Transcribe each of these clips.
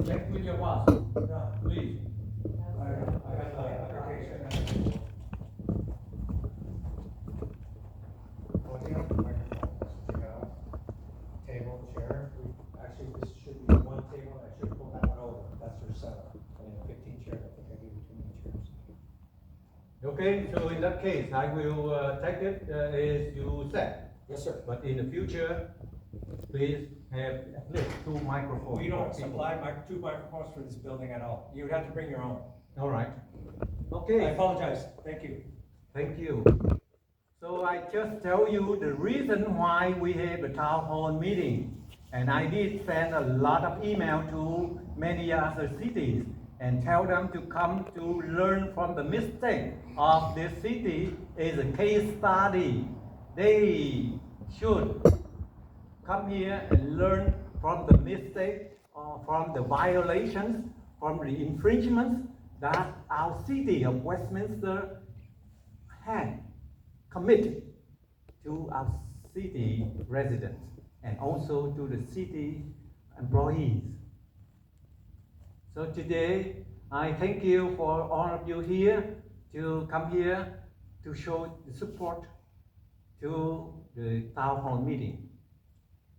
Check with your boss. Yeah, please. I got the application. Holding up the microphone, that's what you got. Table, chair. Actually, this should be one table, I should pull that one over, that's your setup. And 15 chairs, I think I gave you too many chairs. Okay, so in that case, I will take it as you said. Yes, sir. But in the future, please have at least 2 microphones. We don't for people. supply 2 microphones for this building at all. You would have to bring your own. All right. I Okay. apologize, thank you. Thank you. So I just tell you the reason why we have a town hall meeting. And I did send a lot of email to many other cities and tell them to come to learn from the mistake of this city as a case study. They should come here and learn from the mistake or from the violations, from the infringements that our city of Westminster had committed to our city residents and also to the city employees. So today, I thank you for all of you here to come here to show the support to the town hall meeting.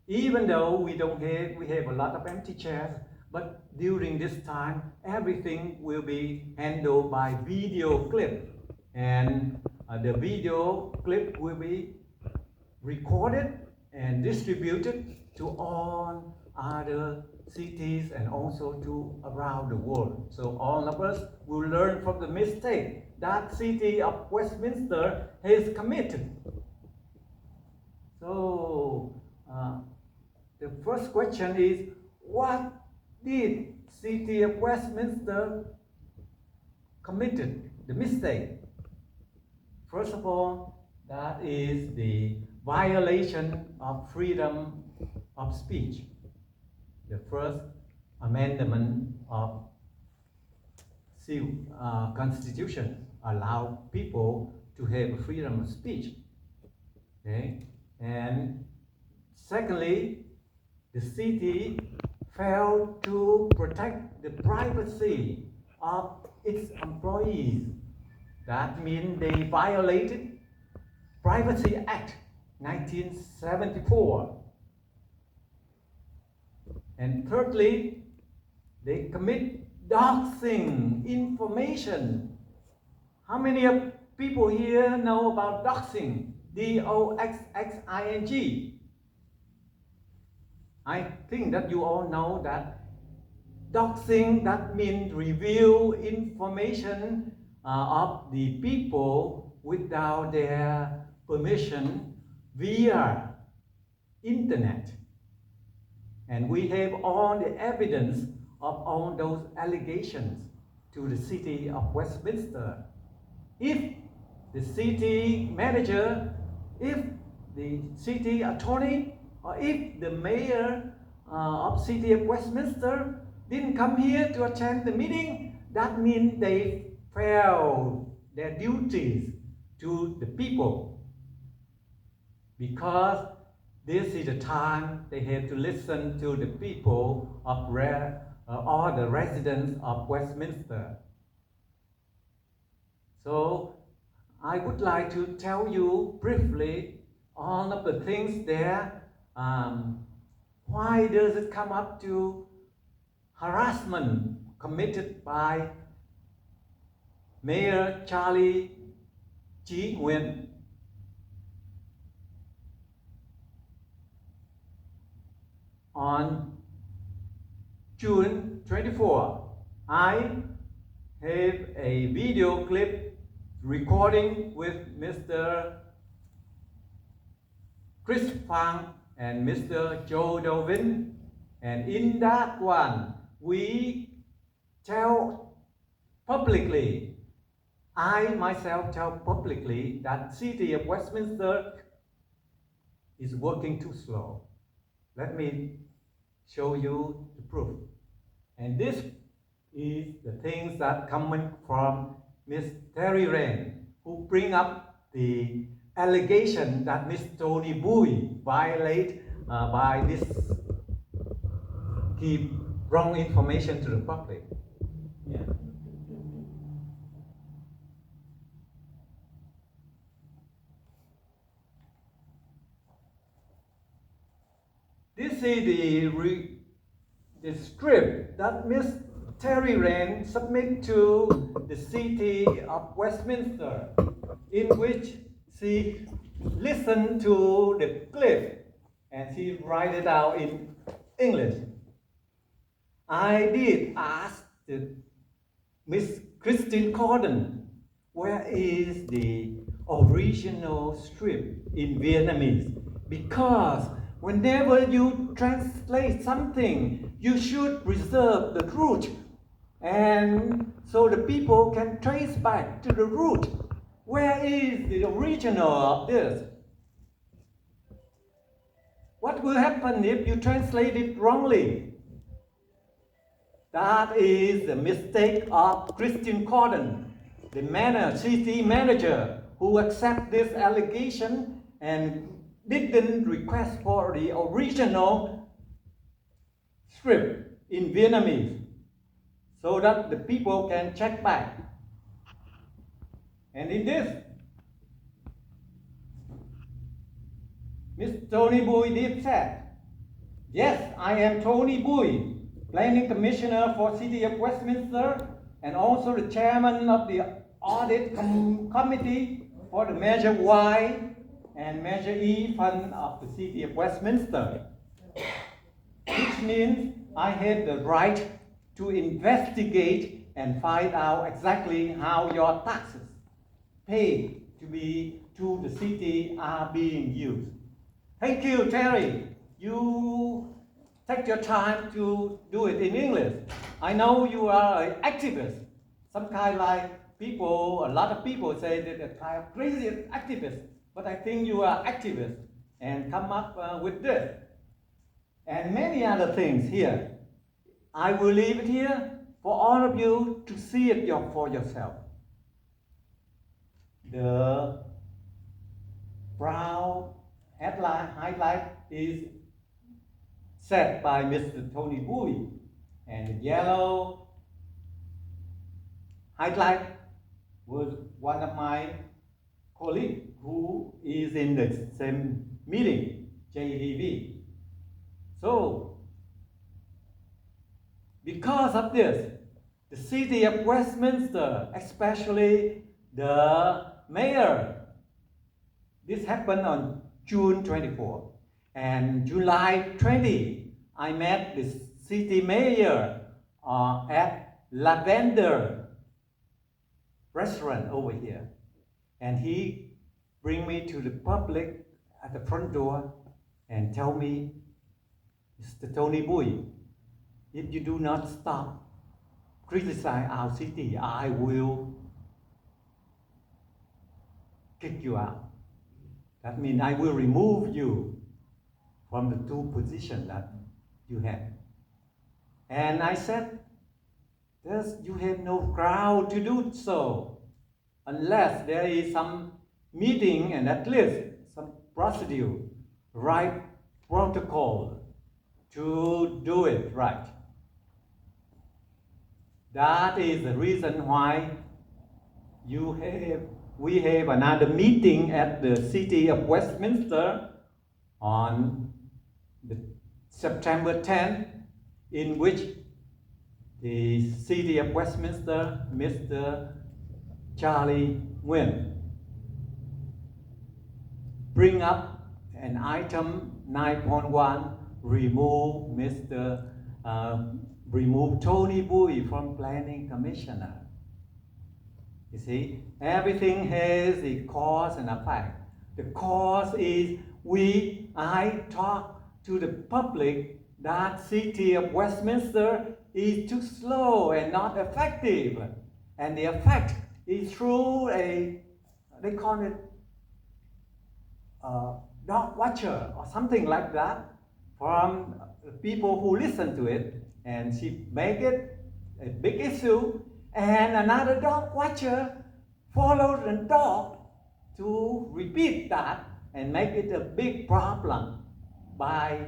Even though we have a lot of empty chairs, but during this time, everything will be handled by video clip. And the video clip will be recorded and distributed to all other cities and also to around the world. So all of us will learn from the mistake that city of Westminster has committed. So the first question is, what did city of Westminster committed the mistake? First of all, that is the violation of freedom of speech. The first amendment of Constitution allow people to have freedom of speech. Okay? And secondly, the city failed to protect the privacy of its employees. That means they violated Privacy Act 1974. And thirdly, they commit doxing information. How many of people here know about doxing? D-O-X-X-I-N-G. I think that you all know that doxing, that means reveal information of the people without their permission via internet. And we have all the evidence of all those allegations to the city of Westminster. If the city manager, if the city attorney, or if the mayor of city of Westminster didn't come here to attend the meeting, that means they failed their duties to the people. Because this is the time they have to listen to the people of all the residents of Westminster. So I would like to tell you briefly all of the things there. Why does it come up to harassment committed by Mayor Cali Nguoi? On June 24, I have a video clip recording with Mr. Chris Fang and Mr. Joe Dovin, and in that one, we tell publicly, I myself tell publicly that city of Westminster is working too slow. Let me show you the proof. And this is the things that coming from Miss Terry Rain, who bring up the allegation that Miss Tony Nguoi violate by this keep wrong information to the public. Yeah. This is the script that Miss Terry Wren submitted to the city of Westminster, in which she listened to the clip and she write it out in English. I did ask Miss Christine Corden, where is the original script in Vietnamese? Because whenever you translate something, you should preserve the root, and so the people can trace back to the root. Where is the original of this? What will happen if you translate it wrongly? That is the mistake of Christine Corden, the city manager, who accepted this allegation and didn't request for the original script in Vietnamese so that the people can check back. And in this, Ms. Tony Bui did say, yes, I am Tony Bui, Planning Commissioner for City of Westminster and also the Chairman of the Audit Committee for the Measure Y and Measure E Fund of the City of Westminster. Which means I have the right to investigate and find out exactly how your taxes paid to the city are being used. Thank you, Terry. You take your time to do it in English. I know you are an activist, some kind like people, a lot of people say that they're kind of crazy activist, but I think you are activist and come up with this. And many other things here. I will leave it here for all of you to see it for yourself. The brown highlight is set by Mr. Tony Bui, and the yellow highlight was one of my colleagues who is in the same meeting, JDV. So, because of this, the city of Westminster, especially the mayor, this happened on June 24. And July 20, I met the city mayor at Lavender restaurant over here. And he bring me to the public at the front door and tell me, Mr. Tony Bui, if you do not stop criticize our city, I will kick you out. That means I will remove you from the two positions that you have. And I said, you have no ground to do so, unless there is some meeting and at least some procedure, right protocol to do it right. That is the reason why we have another meeting at the city of Westminster on September 10th, in which the city of Westminster, Mr. Charlie Nguyen, bring up an item 9.1, remove Tony Bui from Planning Commissioner. You see, everything has a cause and effect. The cause is I talk to the public that city of Westminster is too slow and not effective. And the effect is through they call it dog watcher or something like that, from the people who listen to it, and she make it a big issue, and another dog watcher follows the dog to repeat that and make it a big problem by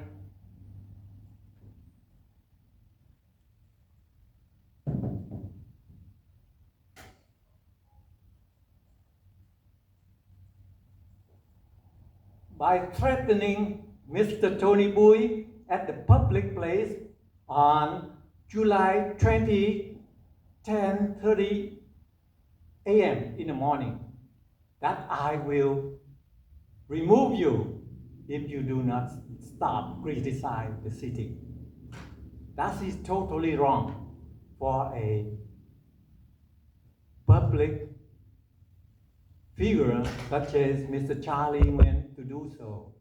by threatening Mr. Tony Bui at the public place on July 20, 10:30 a.m. in the morning, that I will remove you if you do not stop criticizing the city. That is totally wrong for a public figure such as Mr. Charlie Nguyen to do so.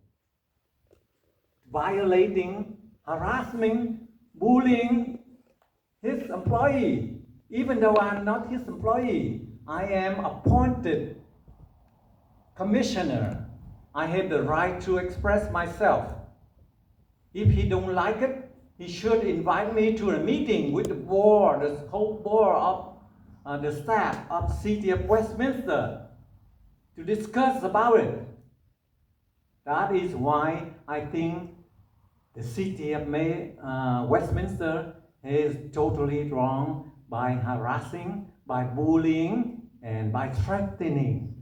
Violating, harassing, bullying his employee. Even though I'm not his employee, I am appointed commissioner. I have the right to express myself. If he don't like it, he should invite me to a meeting with the board, the whole board of the staff of City of Westminster to discuss about it. That is why I think the City of Westminster is totally wrong by harassing, by bullying, and by threatening.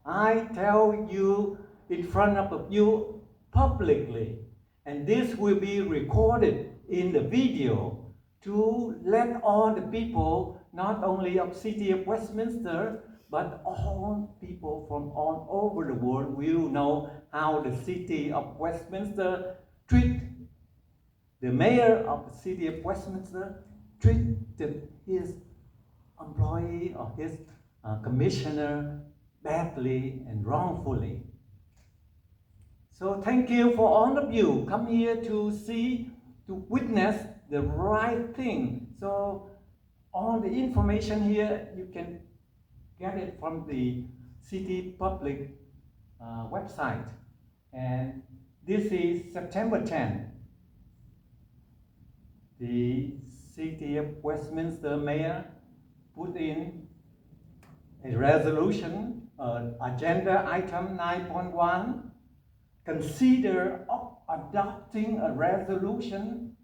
I tell you in front of you publicly, and this will be recorded in the video to let all the people, not only of City of Westminster, but all people from all over the world will know how the City of Westminster treat the mayor of the City of Westminster treated his employee or his commissioner badly and wrongfully. So thank you for all of you come here to see, to witness the right thing. So all the information here, you can get it from the city public website. And this is September 10th. The City of Westminster Mayor put in a resolution, agenda item 9.1, consider adopting a resolution.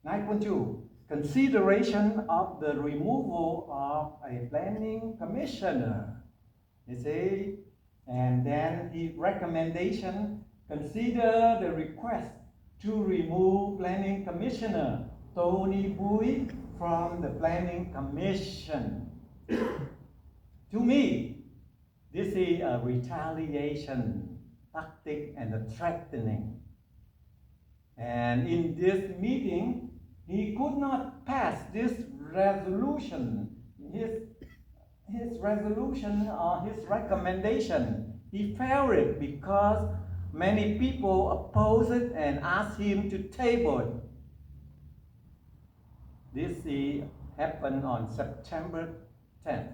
9.2, consideration of the removal of a planning commissioner. You see, and then the recommendation, consider the request to remove planning commissioner Tony Bui from the planning commission. To me, this is a retaliation tactic and a threatening. And in this meeting, he could not pass this resolution, his resolution or his recommendation. He failed it because many people opposed it and asked him to table it. This happened on September 10th.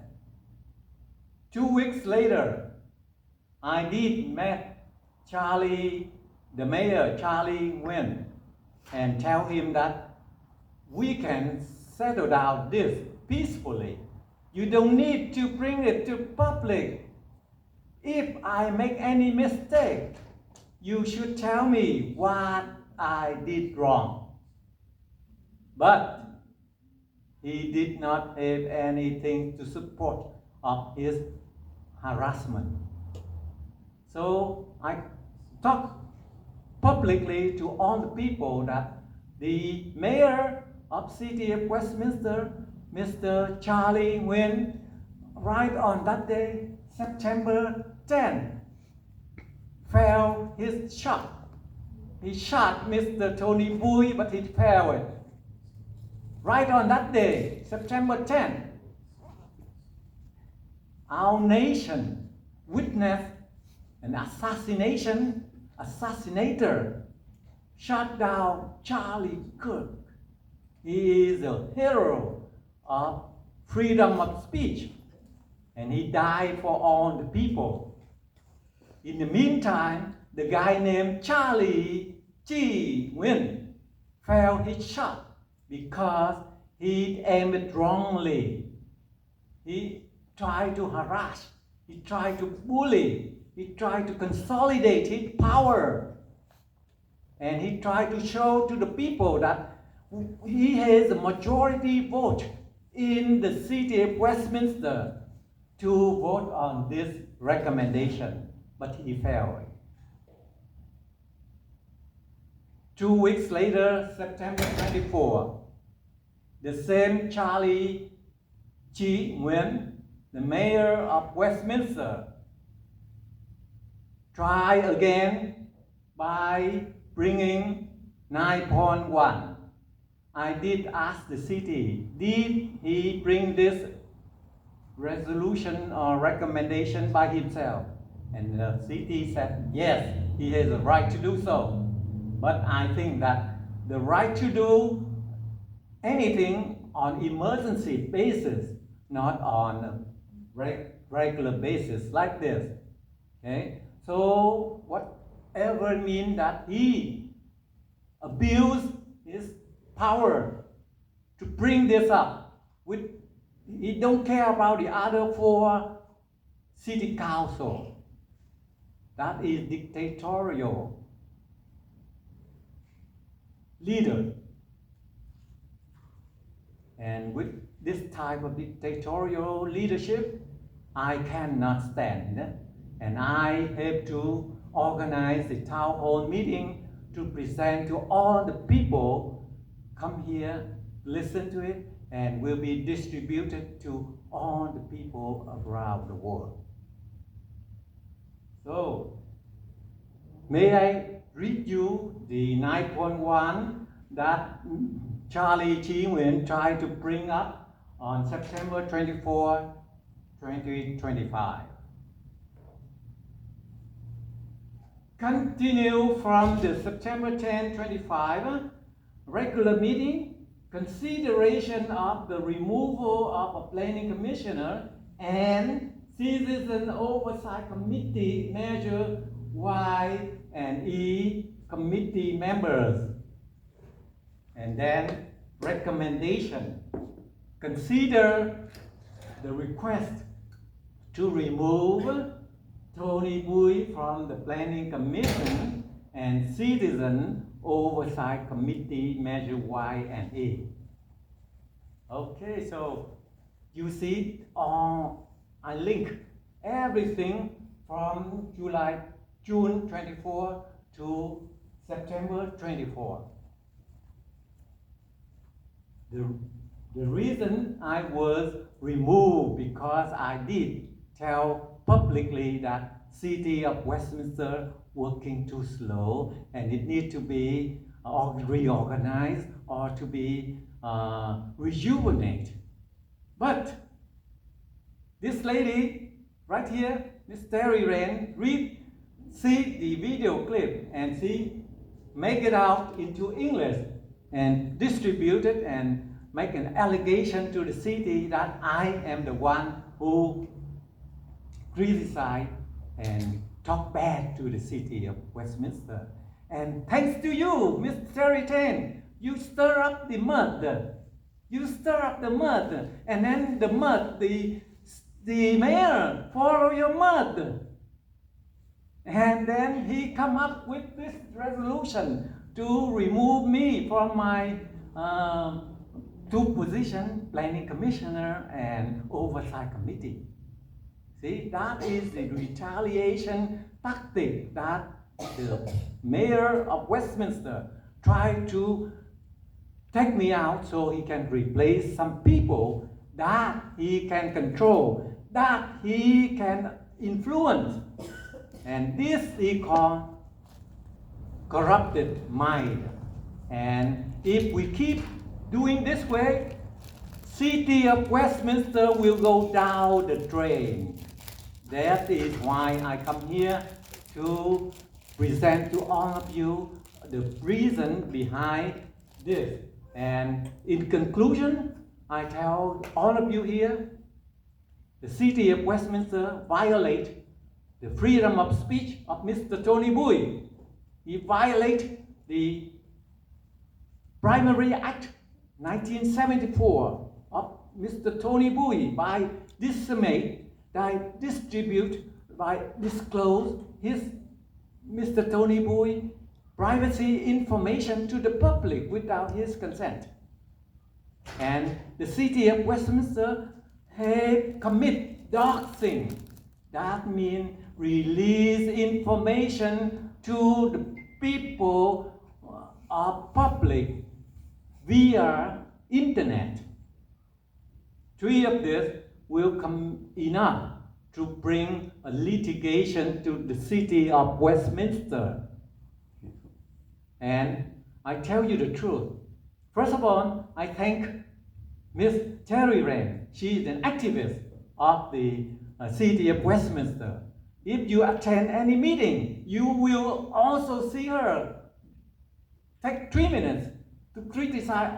2 weeks later, I did meet Charlie, the mayor, Charlie Nguyen, and tell him that we can settle down this peacefully. You don't need to bring it to public. If I make any mistake, you should tell me what I did wrong. But he did not have anything to support of his harassment. So I talked publicly to all the people that the mayor of City of Westminster, Mr. Charlie Nguyen, right on that day, September 10, failed his shot. He shot Mr. Tony Bui, but he failed it. Right on that day, September 10, our nation witnessed an assassinator shot down Charlie Kirk. He is a hero of freedom of speech, and he died for all the people. In the meantime, the guy named Charlie Chi Nguyen failed his shot because he aimed it wrongly. He tried to harass, he tried to bully, he tried to consolidate his power. And he tried to show to the people that he has a majority vote in the City of Westminster to vote on this recommendation. but he failed. 2 weeks later, September 24, the same Charlie Nguyen, the mayor of Westminster, tried again by bringing 9.1. I did ask the city, did he bring this resolution or recommendation by himself? And the city said, yes, he has a right to do so. But I think that the right to do anything on emergency basis, not on a regular basis like this. Okay? So whatever means that he abused his power to bring this up, he don't care about the other 4 city council. That is dictatorial leader. And with this type of dictatorial leadership, I cannot stand. And I have to organize a town hall meeting to present to all the people, come here, listen to it, and will be distributed to all the people around the world. So, may I read you the 9.1 that Charlie Nguyen tried to bring up on September 24, 2025. Continue from the September 10, 25 regular meeting, consideration of the removal of a planning commissioner and citizen oversight committee measure Y and E committee members. And then recommendation. Consider the request to remove Tony Nguoi from the Planning Commission and Citizen Oversight Committee measure Y and E. Okay, so you see I link everything from June 24 to September 24. The reason I was removed because I did tell publicly that city of Westminster working too slow and it need to be reorganized or to be rejuvenated. But this lady right here, Miss Terry Wren, see the video clip and she make it out into English and distribute it and make an allegation to the city that I am the one who criticize and talk bad to the city of Westminster. And thanks to you, Miss Terry Tan, you stir up the mud. You stir up the mud, and then the mud, the mayor follow your mud. And then he come up with this resolution to remove me from my 2 positions, planning commissioner and oversight committee. See, that is the retaliation tactic that the mayor of Westminster tried to take me out so he can replace some people that he can control, that he can influence. And this he called corrupted mind. And if we keep doing this way, city of Westminster will go down the drain. That is why I come here to present to all of you the reason behind this. And in conclusion, I tell all of you here, the city of Westminster violate the freedom of speech of Mr. Tony Nguoi. He violate the Primary Act 1974 of Mr. Tony Nguoi by disseminate, by distribute, by disclose his Mr. Tony Nguoi privacy information to the public without his consent. And the city of Westminster have commit doxing. That means release information to the people public via internet. 3 of this will come enough to bring a litigation to the city of Westminster. And I tell you the truth. First of all, I thank Miss Terry Wren. She is an activist of the city of Westminster. If you attend any meeting, you will also see her take 3 minutes to criticize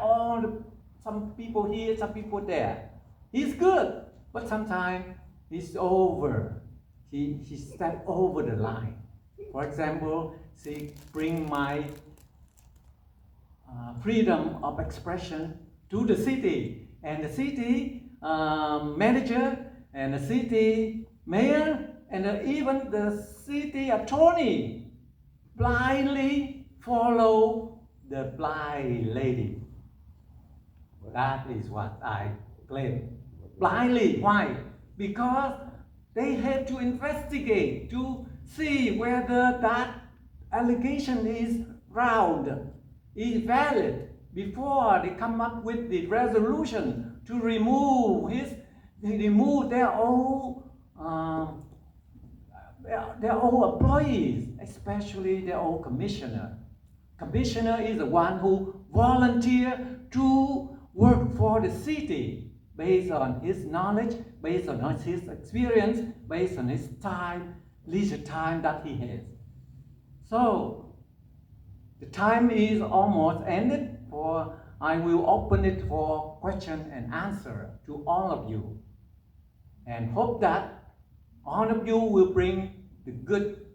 some people here, some people there. He's good, but sometimes he's over. He stepped over the line. For example, she bring my freedom of expression to the city, and the city manager and the city mayor and even the city attorney blindly follow the blind lady. That is what I claim. Blindly. Why? Because they have to investigate to see whether that allegation is round, is valid, before they come up with the resolution to remove their own employees, especially their own commissioner. Commissioner is the one who volunteered to work for the city based on his knowledge, based on his experience, based on his time, leisure time that he has. So the time is almost ended. I will open it for question and answer to all of you, and hope that all of you will bring the good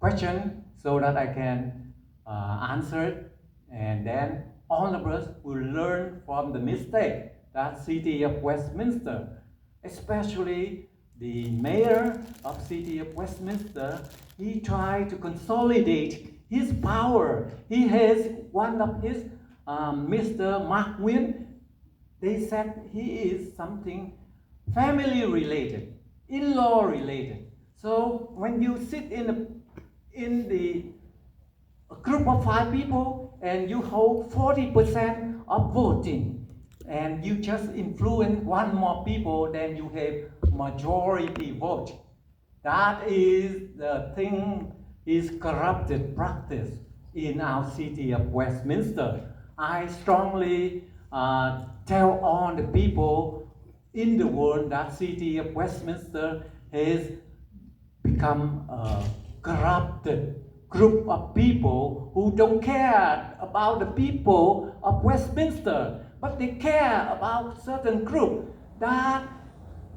question so that I can answer it, and then all of us will learn from the mistake that city of Westminster, especially the mayor of city of Westminster, he tried to consolidate his power. He has one of his Mr. Mark Nguyen. They said he is something family related, in-law related. So when you sit in a group of 5 people and you hold 40% of voting, and you just influence one more people, then you have majority vote. That is the thing, is corrupted practice in our city of Westminster. I strongly tell all the people in the world that city of Westminster has become a corrupted group of people who don't care about the people of Westminster, but they care about certain group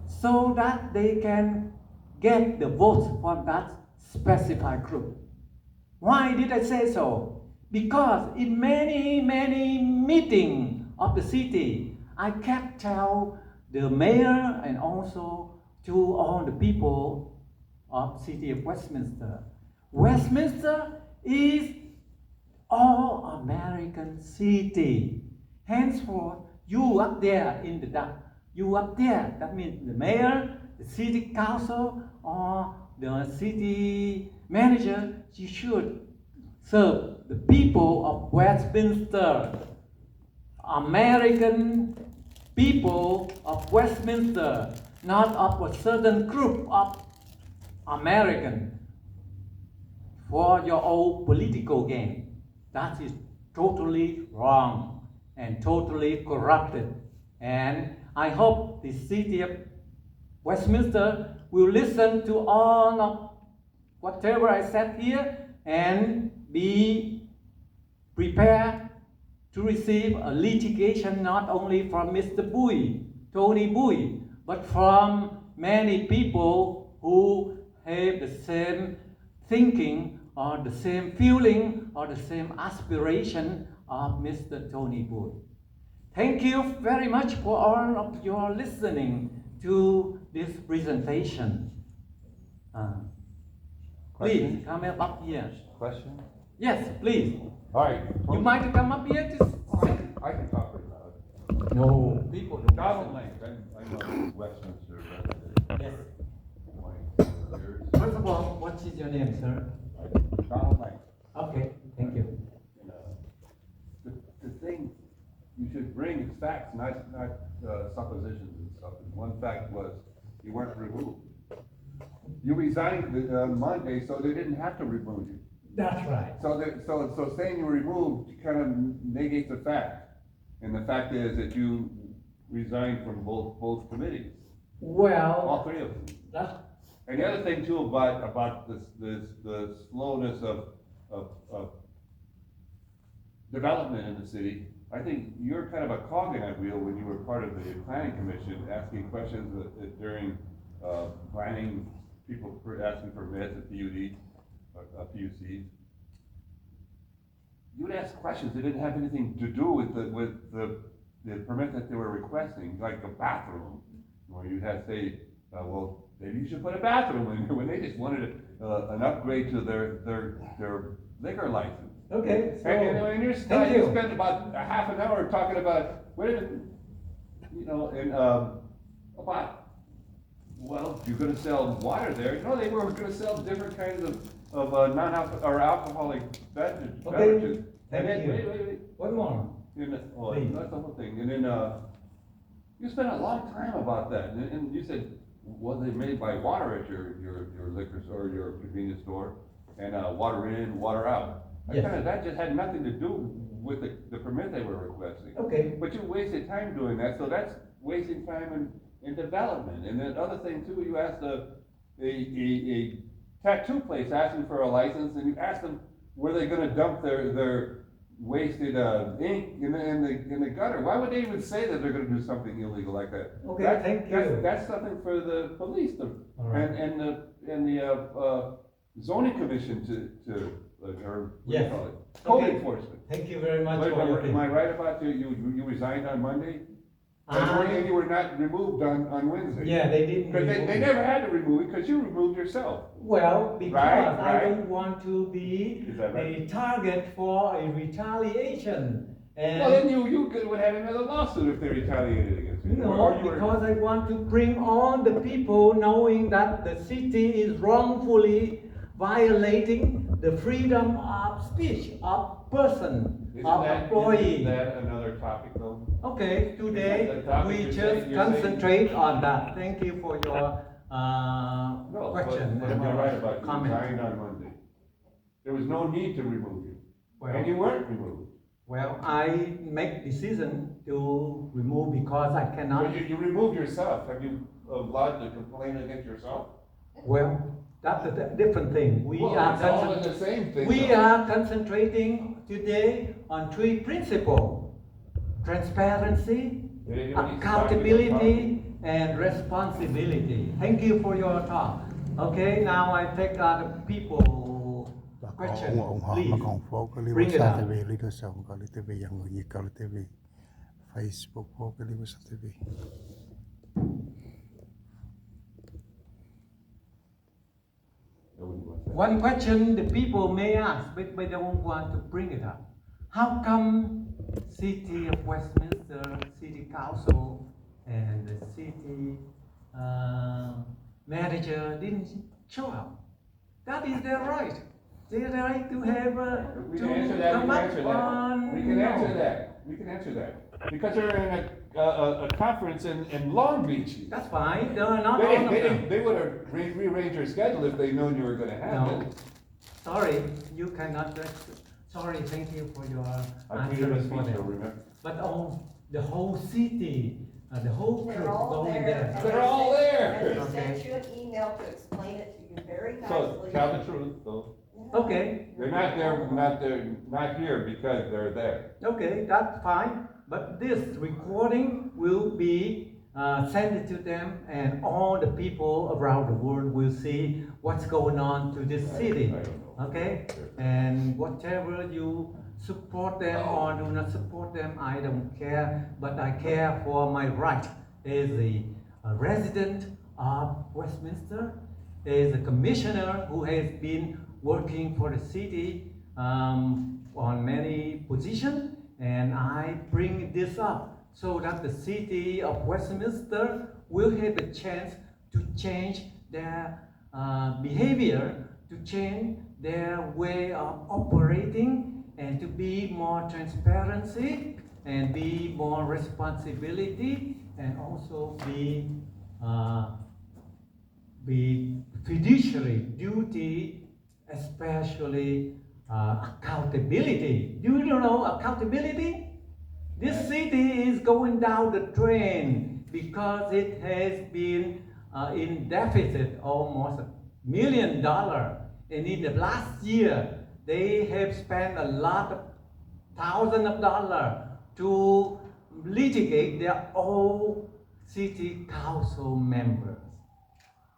so that they can get the votes from that specified group. Why did I say so? Because in many meetings of the city, I kept tell the mayor and also to all the people of city of Westminster. Westminster is all American city. Henceforth, you up there in the dark, you up there, that means the mayor, the city council, or the city manager, you should serve the people of Westminster. American people of Westminster, not of a certain group of American for your own political gain. That is totally wrong and totally corrupted. And I hope the city of Westminster will listen to all of whatever I said here and be prepared to receive a litigation not only from Mr. Tony Bui, but from many people who have the same thinking or the same feeling or the same aspiration of Mr. Tony Bui. Thank you very much for all of your listening to this presentation. Please come up here. Question? Yes, please. All right. You might come up here to sit. I can talk pretty loud. No, people don't. Donald Lane, I'm a Westminster resident. Yes. 20 years. First of is your name, sir? Donald Knight. Okay, thank you. And, the thing you should bring is facts, not suppositions and stuff. And one fact was, you weren't removed. You resigned on Monday, so they didn't have to remove you. That's right. So saying you were removed kind of negates the fact. And the fact is that you resigned from both committees, all Well, three of them. that's, And the other thing too about the slowness of development in the city, I think you're kind of a cog in that wheel when you were part of the planning commission, asking questions during, planning, people asking for permits at PUD, PUCs. You would ask questions that didn't have anything to do with the permit that they were requesting, like a bathroom, where you had to say, well, maybe you should put a bathroom in there, when they just wanted an upgrade to their liquor license. okay, so, And you thank you. spent about a half an hour talking about, wait a minute, you know, and, about, well, you're gonna sell water there. No, they were gonna sell different kinds of non-alcoholic beverages. Okay, And then, thank you. wait. One more. Oh, Please. that's the whole thing. And then, you spent a long time about that. And you said, well, they made by water at your liquor store, your convenience store, and, water in, water out. Yes. That just had nothing to do with the permit they were requesting. Okay, But you wasted time doing that, so that's wasting time in development. And then other thing too, you asked a tattoo place asking for a license, and you asked them, were they gonna dump their wasted, ink in the gutter? Why would they even say that they're gonna do something illegal like that? Okay, thank you. That's something for the police to, All right. and the zoning commission to, or what do you Yes. call it? Code Okay. enforcement. thank you very much Wait, for your am I right about you resigned on Monday? I- And you were not removed on Wednesday? Yeah, they didn't. Because remove they me. never had to remove it, because you removed yourself. Well, because Right, I right. don't want to be Is that right? a target for a retaliation. Well, then And you would have another lawsuit if they retaliated against you. no, Or you were- because I want to bring on the people knowing that the city is wrongfully violating the freedom of speech of person, of employee. Isn't that another topic though? Okay, today Is that the topic we you're just saying- you're saying- concentrate on that. Thank you for your No, question but and am I right your about you comment. resigned on Monday? There was no need to remove you, Well, and you weren't removed. Well, I make decision to remove because I So cannot. you removed yourself. Have you lodged a complaint against yourself? Well, that's a different thing. Well, it's all in the same thing. We though. are concentrating today on three principles: transparency, Did anybody stop you from accountability, and responsibility. Thank you for your talk. Okay, now I take other people Bà có question. ông họ mà Please. còn phố cái lý Bring it sa up. TV lý đồ sống có lý TV yang người gì có lý TV Facebook phố cái lý sa TV One question the people may ask, but they don't want to bring it up. How come City of Westminster, City Council, and the city manager didn't show up? That is their right. Their right to have We to can answer that, come we can up answer that. on. We can answer that, we can answer that. Because they're in a conference in Long Beach. That's fine. They are not They all of them. they would have rearranged your schedule if they known you were gonna have No. it. Sorry, you cannot. Sorry, thank you for your I freedom of answer for speech, though, that. remember? But the whole city, the whole crew They're all going there. there. and They're all they there. sent- And Okay. they sent you an email to explain it to you very So, nicely. tell the truth, though. Okay, They're not there, not here because they're there. okay, that's fine. But this recording will be sent to them, and all the people around the world will see what's going on to this city. I don't know. Okay, and whatever you support them or do not support them, I don't care. But I care for my right as a resident of Westminster, as a commissioner who has been working for the city on many positions, and I bring this up so that the city of Westminster will have a chance to change their behavior to change their way of operating and to be more transparency and be more responsibility and also be fiduciary duty, especially accountability. Do you know accountability? This city is going down the drain because it has been in deficit almost $1 million. And in the last year, they have spent a lot of thousands of dollars to litigate their own city council members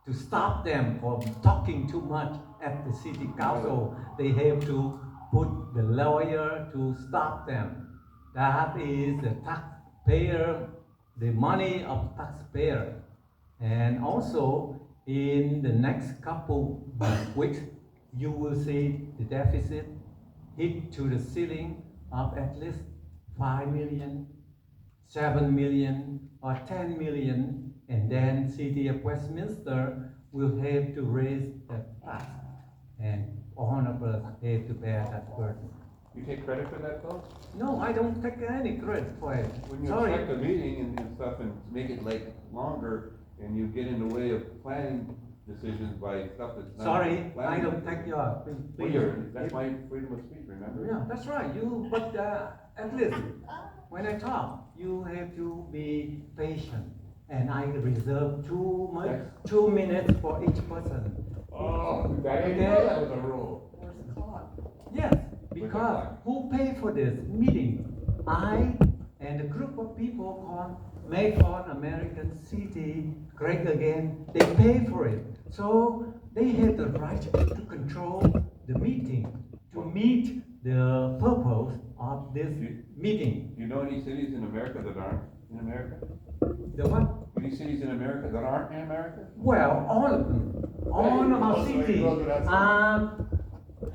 to stop them from talking too much at the city council. They have to put the lawyer to stop them. That is the taxpayer, the money of taxpayer. And also in the next couple of weeks, you will see the deficit hit to the ceiling of at least 5 million, 7 million, or 10 million, and then City of Westminster will have to raise the tax, and all of us have to bear that burden. You take credit for that though? No, I don't take any credit for it. When you Sorry. expect a meeting and stuff and make it like longer and you get in the way of planning decisions by stuff that's not. Sorry, I planning don't take your, Well, please. that's my freedom of speech, remember? Yeah, that's right, but at least, when I talk, you have to be patient. And I reserve 2 minutes for each person. Oh, that Okay. that was a rule. Where's the clock? Yes, because who paid for this meeting? I and a group of people called Make on American City Great Again, they pay for it. So they have the right to control the meeting, to meet the purpose of this meeting. Do you know any cities in America that aren't in America? The what? Any cities in America that aren't in America? Well, all of them, all of our cities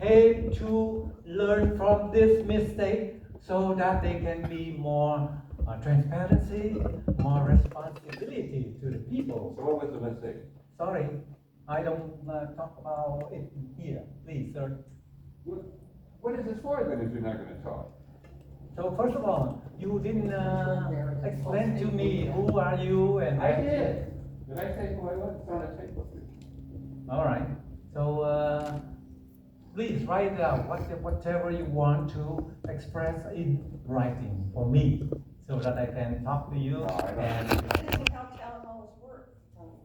have to learn from this mistake so that they can be more transparency, more responsibility to the people. So what was the mistake? Sorry, I don't talk about it here, please, sir. What is this for then if you're not gonna talk? So first of all, you didn't explain to me who are you and I did. Did I say who I was? It's on a tape. All right. So please write down whatever you want to express in writing for me, so that I can talk to you. No, I don't. And This is how town halls work,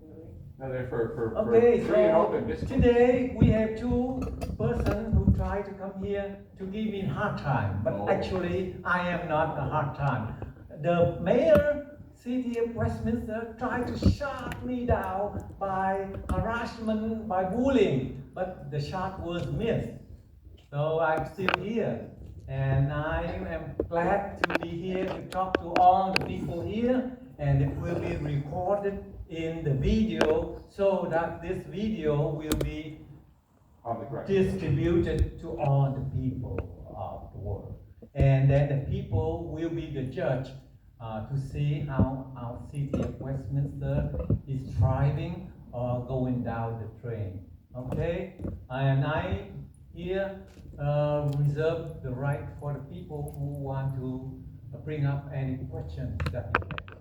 really. No, they're for okay, free and so open. Just today we have 2 persons who try to come here to give me hard time, but Oh. actually I am not a hard time. The mayor, City of Westminster, tried to shut me down by harassment, by bullying, but the shot was missed. So I'm still here, and I am glad to be here to talk to all the people here, and it will be recorded in the video so that this video will be public record. distributed to all the people of the world. And then the people will be the judge to see how our city of Westminster is thriving or going down the drain. Okay? And I here reserve the right for the people who want to bring up any questions that you have.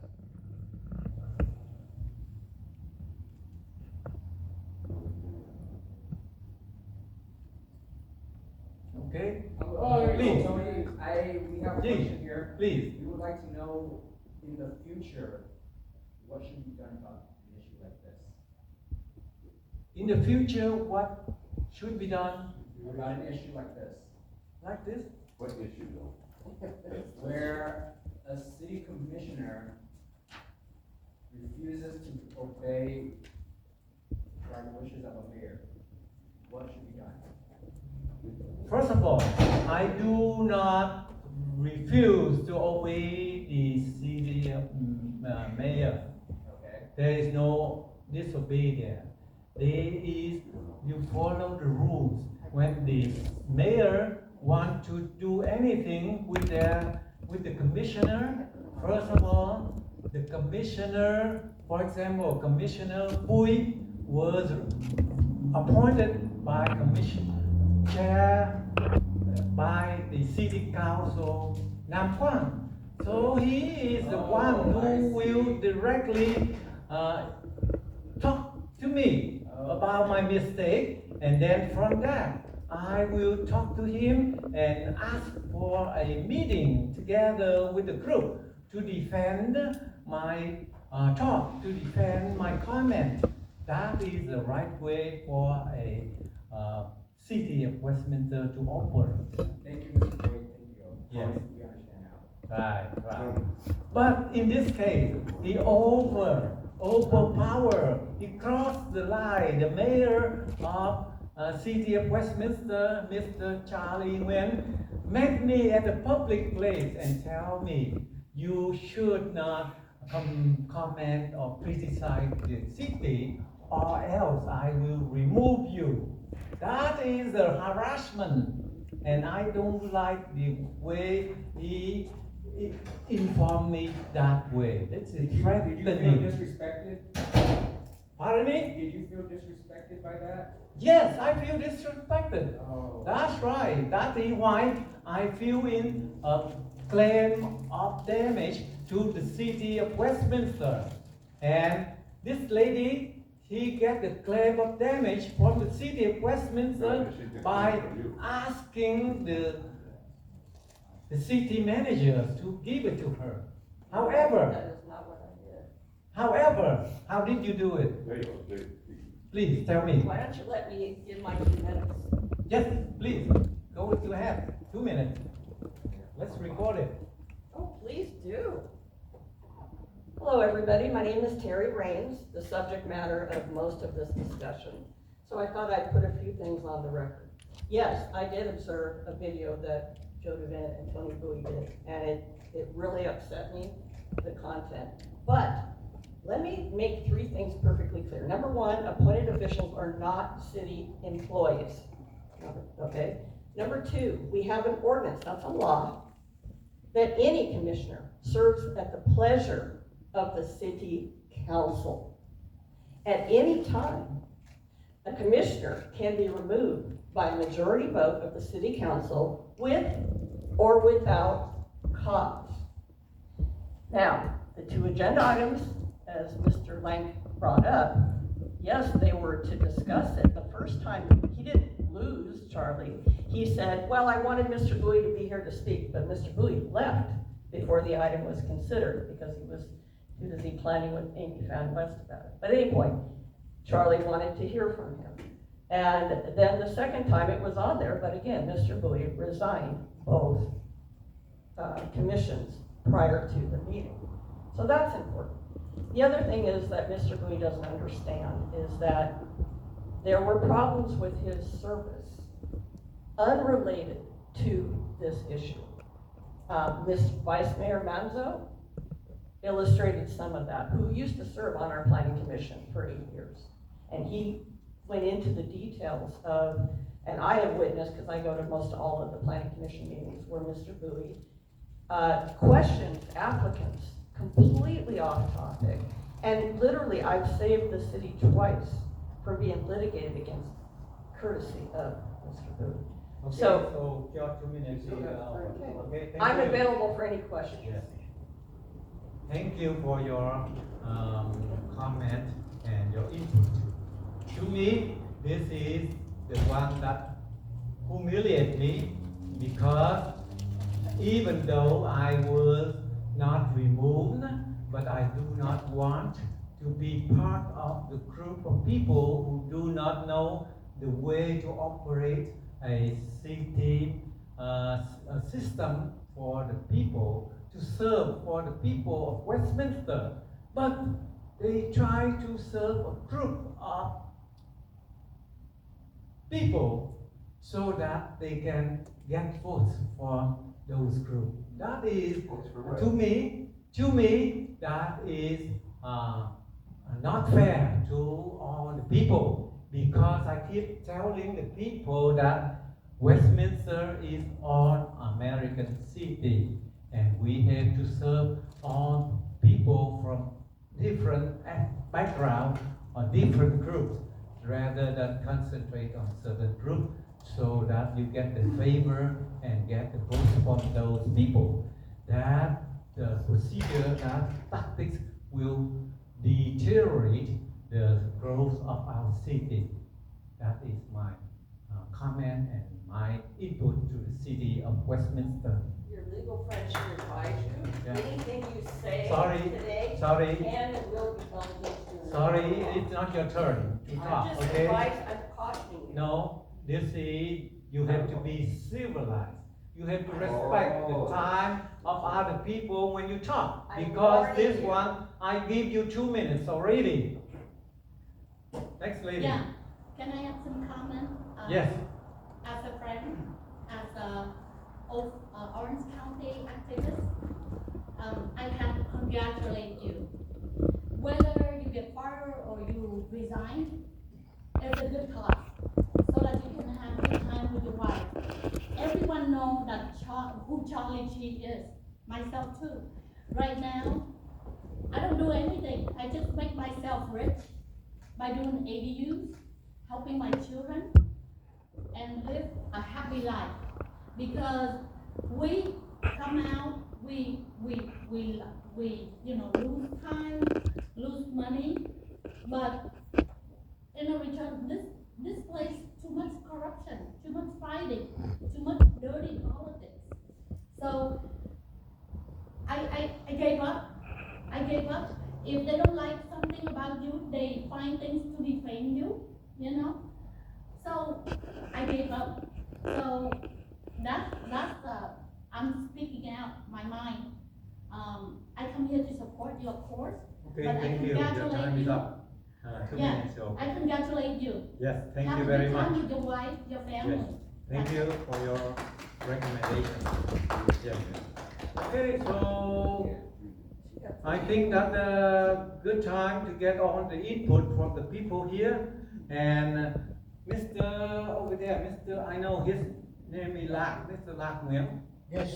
Okay? Please. Tony, we have a Please. question here. Please. We would like to know, in the future, what should be done about an issue like this? In the future, what should be done About an issue like this, like this? What issue though? where a city commissioner refuses to obey the wishes of a mayor. What should be done? First of all, I do not refuse to obey the city mayor. Okay? There is no disobey there. There is, you follow the rules. When the mayor want to do anything with the commissioner, first of all, the commissioner, for example, Commissioner Nguoi was appointed by commission, chair by the city council Nam Quang. So he is the one who will directly talk to me about my mistake, and then from that I will talk to him and ask for a meeting together with the group to defend my talk, to defend my comment. That is the right way for a city of Westminster to operate. Thank you, Mr. Boyd, thank you. Yes. We understand now. Right. But in this case, he overpower, he crossed the line. The mayor of city of Westminster, Mr. Charlie Nguyen, met me at a public place and tell me, you should not comment or criticize the city, or else I will remove you. That is a harassment, and I don't like the way he informed me that way. That's Did you feel threatening. disrespected? Pardon me? Did you feel disrespected by that? Yes, I feel disrespected. Oh. That's right. That is why I fill in a claim of damage to the city of Westminster. And this lady, she get the claim of damage from the city of Westminster by asking the city manager to give it to her. However, That is not what I did. how did you do it? There you go. There. Please tell me. Why don't you let me give my 2 minutes? Yes, please. Go if you have 2 minutes. Let's record it. Oh, please do. Hello, everybody. My name is Terry Raines, the subject matter of most of this discussion. So I thought I'd put a few things on the record. Yes, I did observe a video that Joe DeVent and Tony Bowie did, and it really upset me, the content. But let me make 3 things perfectly clear. Number 1, appointed officials are not city employees. Okay? Number 2, we have an ordinance, that's a law, that any commissioner serves at the pleasure of the city council. At any time, a commissioner can be removed by a majority vote of the city council with or without cause. Now, the 2 agenda items, as Mr. Lank brought up, yes, they were to discuss it. The first time, he didn't lose, Charlie. He said, well, I wanted Mr. Bowie to be here to speak, but Mr. Bowie left before the item was considered because he was too busy planning with Amy Fan West about it. But anyway, Charlie wanted to hear from him. And then the second time it was on there, but again, Mr. Bowie resigned both commissions prior to the meeting. So that's important. The other thing is that Mr. Bowie doesn't understand is that there were problems with his service unrelated to this issue. Ms. Vice Mayor Manzo illustrated some of that, who used to serve on our planning commission for 8 years. And he went into the details of, and I have witnessed, because I go to most all of the planning commission meetings, where Mr. Bowie questioned applicants completely off topic. And literally, I've saved the city twice from being litigated against courtesy of Mr. Bowie. Okay, So- your 2 minutes is okay. Thank I'm you. available for any questions. Yes. Thank you for your comment and your input. To me, this is the one that humiliates me because even though I was not removed, but I do not want to be part of the group of people who do not know the way to operate a city a system for the people, to serve for the people of Westminster. But they try to serve a group of people so that they can get votes for those groups. That is, to me, that is not fair to all the people, because I keep telling the people that Westminster is an American city, and we have to serve all people from different backgrounds or different groups. rather than concentrate on certain group so that you get the favor and get the votes from those people. That the procedure, that tactics will deteriorate the growth of our city. That is my comment and my input to the city of Westminster. Your legal friend should advise you. Yeah. Anything you say Sorry, today sorry. can and will become against you. Sorry, it's not your turn to talk, I'm just okay? I'm cautioning you. No, you see, you have to be civilized. You have to respect the time of other people when you talk. I'm Because already this here. one, I give you 2 minutes already. Next lady. Yeah, can I have some comment? Yes. As a friend, as a Orange County activist, I can congratulate you. Whether you get fired or you resign, it's a good cause, so that you can have good time with your wife. Everyone knows that who Charlie Chi is, myself too. Right now, I don't do anything, I just make myself rich by doing ADUs, helping my children, and live a happy life. Because we come out, we lose time, lose money, but in a return, this place, too much corruption, too much fighting, too much dirty politics. So I gave up. I gave up. If they don't like something about you, they find things to defame you, So I gave up. So that's I'm speaking out my mind. I come here to support you, of course. Okay, but thank I you. Your congratulate time is you. up. 2 Yeah. minutes, so. I congratulate you. Yes, thank Have you a very good time much. with your wife, your family. Yes, thank you for your recommendation. Yes. Okay, so I think that's a good time to get on the input from the people here. And Mr. over there, I know his name is Lak, Mr. Lak Nguyen. Yes,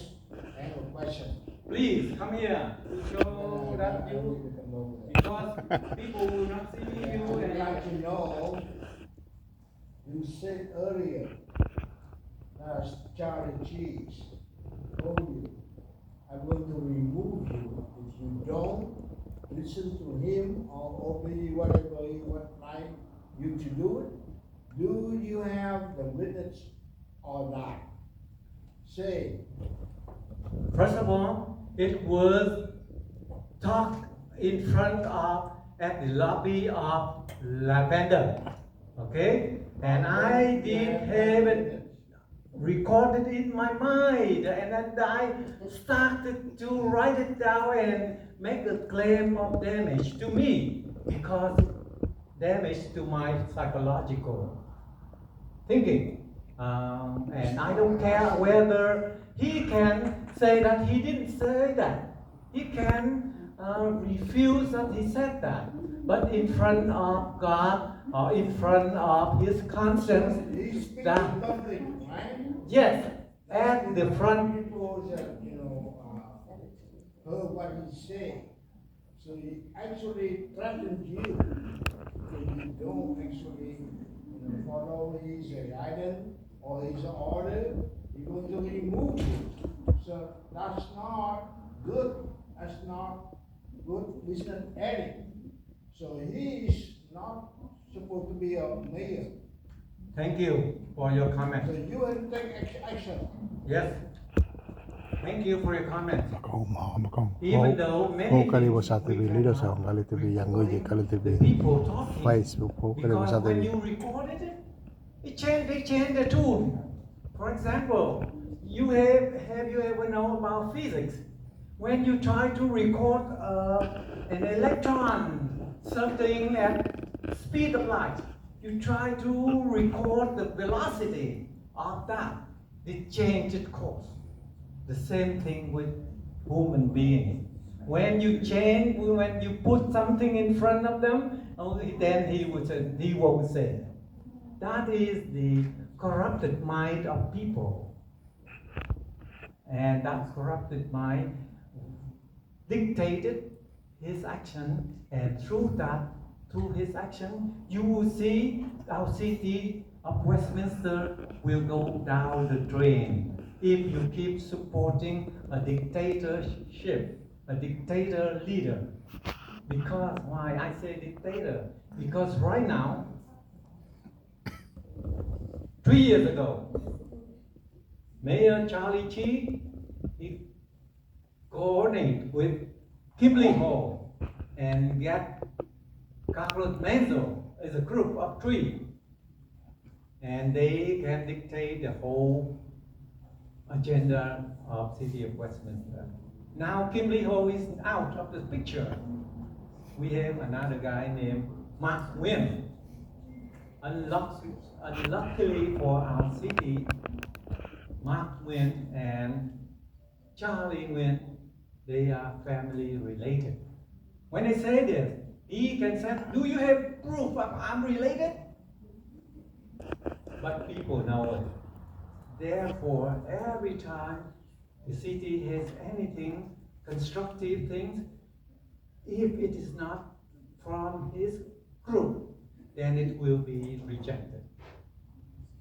I have a question. Please come here to show that you, because people will not see I you would and like to know, you said earlier, that Charlie Cheese told you, I'm going to remove you if you don't listen to him or obey whatever he would like you to do it. Do you have the witness or not? Say, first of all, it was talked in front of, at the lobby of Lavender, okay? And I did have it recorded in my mind, and then I started to write it down and make a claim of damage to me, because damage to my psychological thinking. And I don't care whether he can say that he didn't say that. He can refuse that he said that. But in front of God or in front of his conscience, he speaks in that, public, right? yes, at the front. People that, heard what he said. So he actually threatened you. If you don't actually, follow his guidance or his order, he's going to remove you. So that's not good. That's not good business ethics. So he is not supposed to be a mayor. Thank you for your So comment. you have to take action. Yes. Thank you for your comment. mà con Even though many phố Cali things Bosat we TV lý đó sao cannot Cali TV yang người gì Cali the TV people talking, Facebook phố Cali because Bosat when TV you recorded it, they changed the tune. For example, have you ever know about physics? When you try to record an electron something at speed of light, you try to record the velocity of that. It changed course. The same thing with human beings. When you put something in front of them, only then he won't say. That is the corrupted mind of people. And that corrupted mind dictated his action, and through that through his action, you will see our city of Westminster will go down the drain if you keep supporting a dictatorship, a dictator leader. Because why I say dictator? Because right now, 3 years ago, Mayor Charlie Chi, he coordinated with Kimberly Hall and get Carlos Menzo as a group of 3. And they can dictate the whole agenda of city of Westminster. Now Kimberly Hall is out of the picture. We have another guy named Mark Nguyen. Unluckily for our city, Mark Nguyen and Charlie Nguyen, they are family related. When I say this, he can say, do you have proof of I'm related? But people know it. Therefore, every time the city has anything, constructive things, if it is not from his group, then it will be rejected.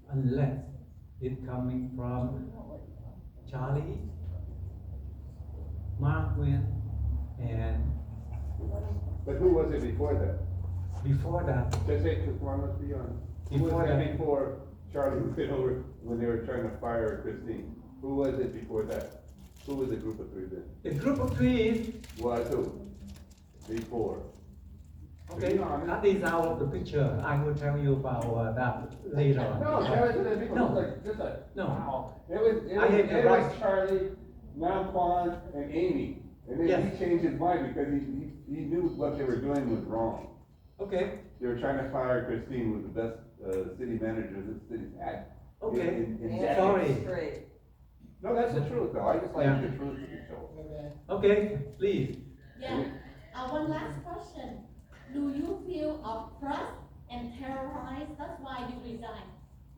Unless it's coming from Charlie, Mark Nguyen, and But who was it before that? before that, Just say, just one, let's be honest. Who was Before it that- before Charlie went over, when they were trying to fire Christine? Who was it before that? Who was the group of 3 then? the group of 3, Was who? Before? okay, Be honest. that is out of the picture. I will tell you about that later on. No, tell it to the people, No. just like, No. wow. It was I have the right. Charlie, Nam Quan, and Amy. And then Yes. he changed his mind because he knew what they were doing was wrong. Okay, They were trying to fire Christine, who was the best, city manager this city's had. okay. In And decades. Sorry. straight. No, that's the truth, though. I just like Yeah. the truth to be told. Okay, please. Yeah, one last question. Do you feel oppressed and terrorized? That's why you resigned.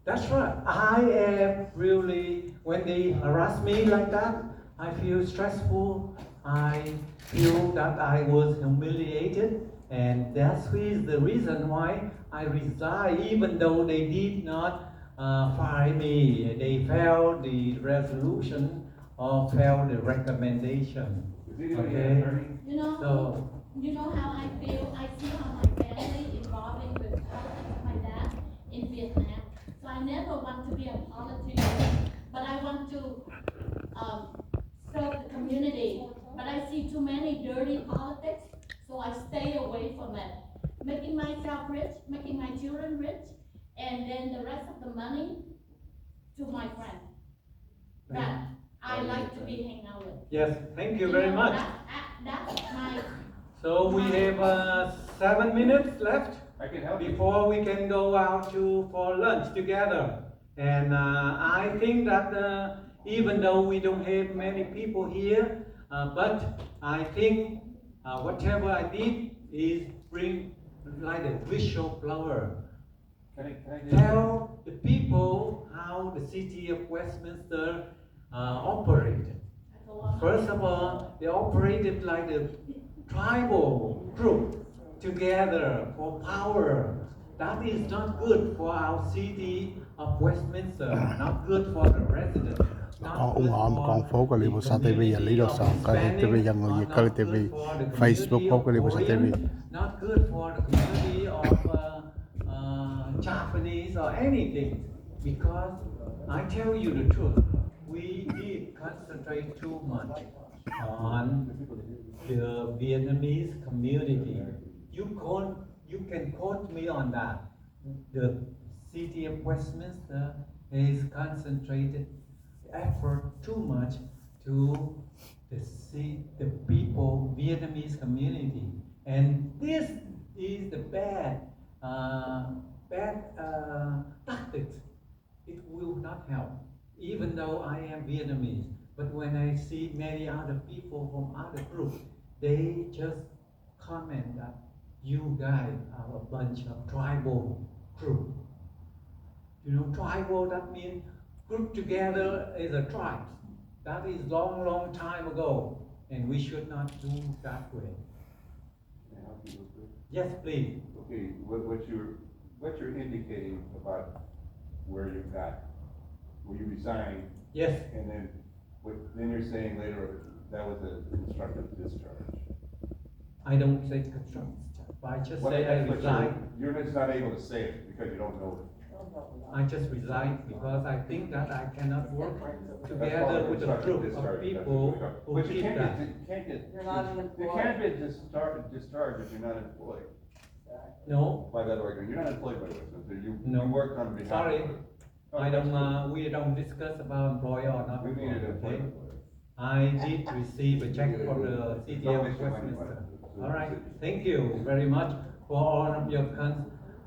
That's right. I am really, when they harass me like that, I feel stressful. I feel that I was humiliated, and that is the reason why I resigned, even though they did not fire me. They failed the resolution or failed the recommendation. Is anybody Okay. an attorney? You know, So, you know how I feel? I see how my family involving with politics, my dad in Vietnam. So I never want to be a politician, but I want to serve the community. But I see too many dirty politics, so I stay away from it. Making myself rich, making my children rich, and then the rest of the money to my friends. That I like to be hanging out with. yes, thank you very know, much. That's my. So we have 7 minutes left I can help you. before we can go out for lunch together. And I think that even though we don't have many people here, but I think whatever I did is bring like a visual flower. Can I just- Tell the people how the city of Westminster operated. First of all, they operated like a tribal group together for power. That is not good for our city of Westminster, not good for the residents. Con ủng hộ một con phố của Libosa TV và Lý Đô Sòn, Cali TV và Nguoi Cali TV, Facebook phố của Libosa TV. Not good for the community of Japanese or anything, because I tell you the truth, we did concentrate too much on the Vietnamese community. You can quote me on that. The city of Westminster has concentrated effort too much to the people, Vietnamese community, and this is the bad tactics. It will not help, even though I am Vietnamese. But when I see many other people from other groups, they just comment that you guys are a bunch of tribal group. You know, tribal, that means group together as a tribe. That is long time ago, and we should not do that way. help you real quick? Yes, please. Okay, what you're indicating about where you resigned, Yes, and then you're saying later that was a constructive discharge. I don't say construction, I just Well, say I that's what resign. you're just not able to say it because you don't know it. I just resign because I think that I cannot work That's together called with a constructive group discharge. of people who But you keep can't that. You're not an you can't be discharged if you're not employed No, by that organ. You're not employed by Westminster. You No. work on behalf Sorry. of it. I don't, we don't discuss about employee or not We employee, needed okay? employment. I did receive a check from the city Don't of waste your money, Westminster. Mike. All right, thank you very much for all of your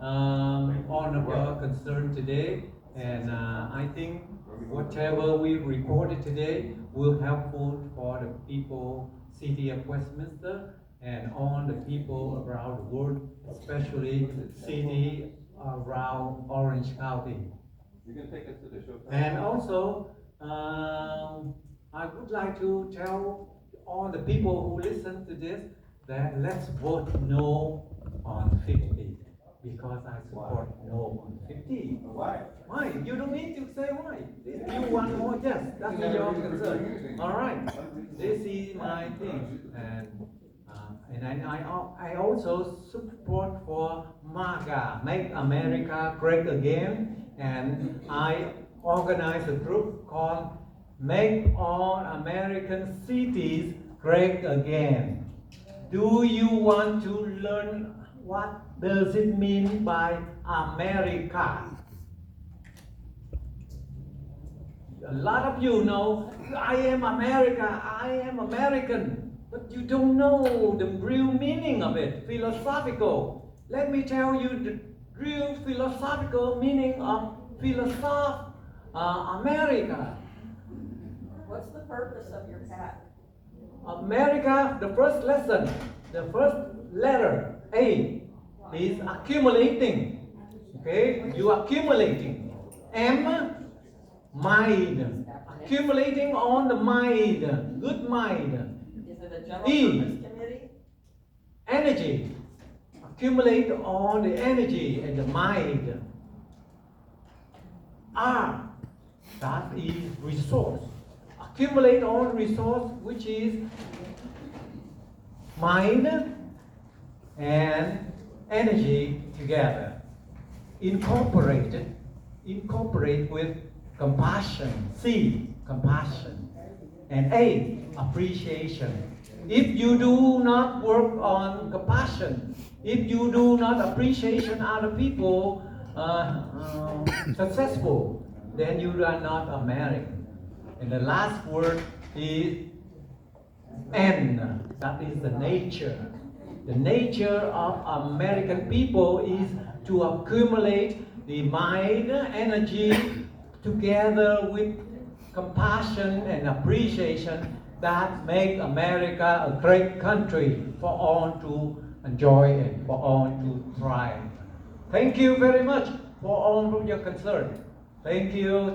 all of your concern today. And I think whatever we reported today will helpful for the people, city of Westminster, and all the people around the world, especially city around Orange County. You can take us to the show. And also, I would like to tell all the people who listen to this that let's vote no on 50, because I support no on 50. Why? Why? You don't need to say why. If you want more, yes, that's your concern. All right, this is my thing, and I also support for MAGA, Make America Great Again, and I organize a group called Make All American Cities Great Again. Do you want to learn what does it mean by America? A lot of you know, I am America, I am American, but you don't know the real meaning of it, philosophical. Let me tell you the real philosophical meaning of America. What's the purpose of your pack? America, the first lesson, the first letter, A, is accumulating. Okay, you accumulating. M, mind. Accumulating on the mind, good mind. Is it a general E. purpose committee? Energy. Accumulate on the energy and the mind. R, that is resource. Accumulate on resource, which is mind and energy together. Incorporate with compassion. C, compassion. And A, appreciation. If you do not work on compassion, if you do not appreciation other people successful, then you are not American. And the last word is N, that is the nature. The nature of American people is to accumulate the mind, energy, together with compassion and appreciation that make America a great country for all to enjoy and for all to thrive. Thank you very much for all of your concern. Thank you.